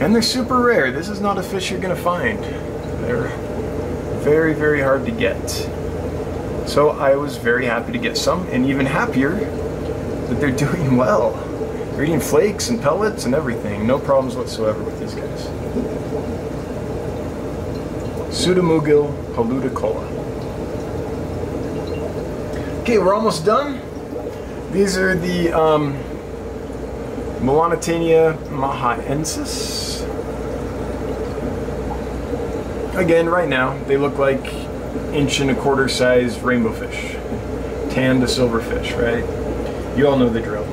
A: And they're super rare. This is not a fish you're going to find. They're very, very hard to get. So I was very happy to get some, and even happier that they're doing well. They're eating flakes and pellets and everything. No problems whatsoever with these guys. Pseudomoogil Paluticola. Okay, we're almost done. These are the Milanatania Siloensis. Again, right now, they look like 1.25 inch size rainbow fish. Tan to silver fish, right? You all know the drill.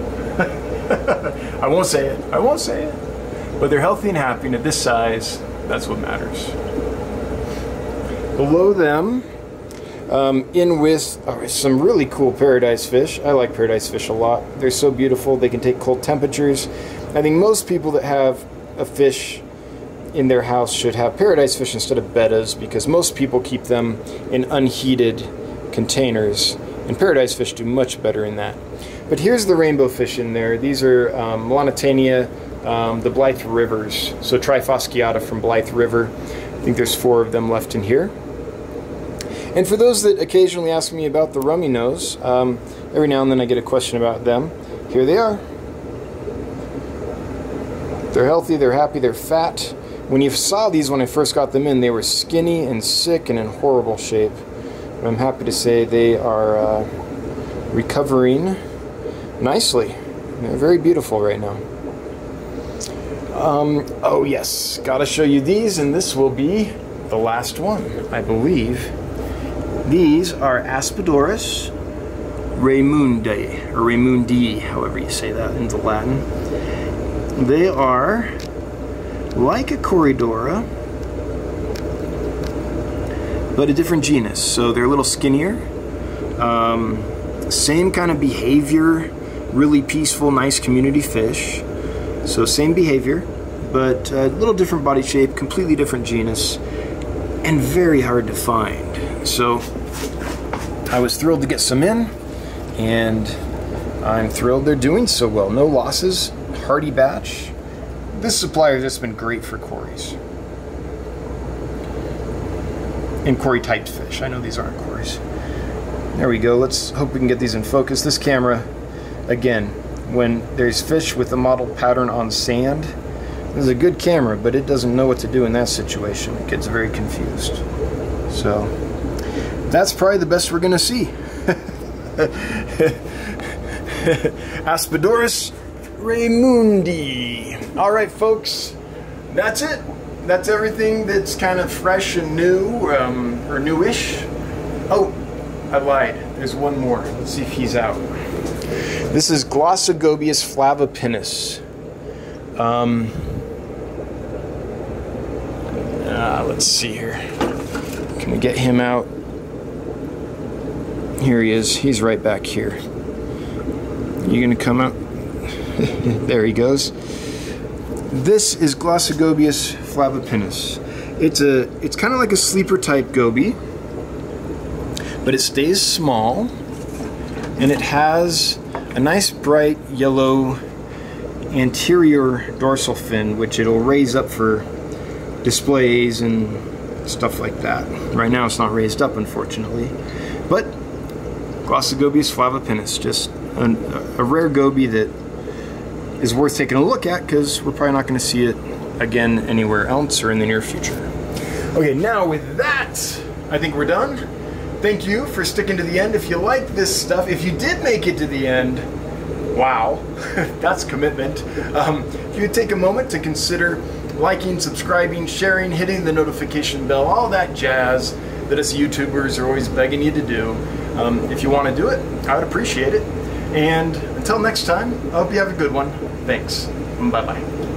A: I won't say it. I won't say it. But they're healthy and happy, and at this size, that's what matters. Below them, in with some really cool paradise fish. I like paradise fish a lot. They're so beautiful. They can take cold temperatures. I think most people that have a fish in their house should have paradise fish instead of bettas, because most people keep them in unheated containers, and paradise fish do much better in that. But here's the rainbow fish in there. These are Milanotania, the Blythe Rivers, so Trifasciata from Blythe River. I think there's 4 of them left in here. And for those that occasionally ask me about the rummy nose, every now and then I get a question about them. Here they are. They're healthy, they're happy, they're fat. When you saw these when I first got them in, they were skinny and sick and in horrible shape. But I'm happy to say they are recovering nicely. They're very beautiful right now. Oh yes, gotta show you these, and this will be the last one, I believe. These are Aspidorus Raymundi, or Raymundi, however you say that into Latin. They are like a Corydora, but a different genus. So they're a little skinnier. Same kind of behavior, really peaceful, nice community fish. So same behavior, but a little different body shape, completely different genus, and very hard to find. So I was thrilled to get some in, and I'm thrilled they're doing so well. No losses, hearty batch. This supplier has just been great for Corys. And Cory typed fish. I know these aren't Corys. There we go. Let's hope we can get these in focus. This camera, again, when there's fish with a mottled pattern on sand, this is a good camera, but it doesn't know what to do in that situation. It gets very confused. So that's probably the best we're gonna see. Aspidorus Raymundi. All right, folks, that's it. That's everything that's kind of fresh and new, or newish. Oh, I lied. There's one more. Let's see if he's out. This is Glossigobius Flavipinus. Let's see here. Can we get him out? Here he is. He's right back here. You gonna come out? There he goes. This is Glossigobius Flavipinus. It's kind of like a sleeper type goby, but it stays small, and it has a nice bright yellow anterior dorsal fin, which it'll raise up for displays and stuff like that. Right now it's not raised up, unfortunately, but Glossigobius Flavipinus, just a rare goby that is worth taking a look at, because we're probably not going to see it again anywhere else or in the near future. Okay, now with that, I think we're done. Thank you for sticking to the end. If you like this stuff, if you did make it to the end, wow, that's commitment. If you would take a moment to consider liking, subscribing, sharing, hitting the notification bell, all that jazz that us YouTubers are always begging you to do. If you want to do it, I would appreciate it. And until next time, I hope you have a good one. Thanks. Bye-bye.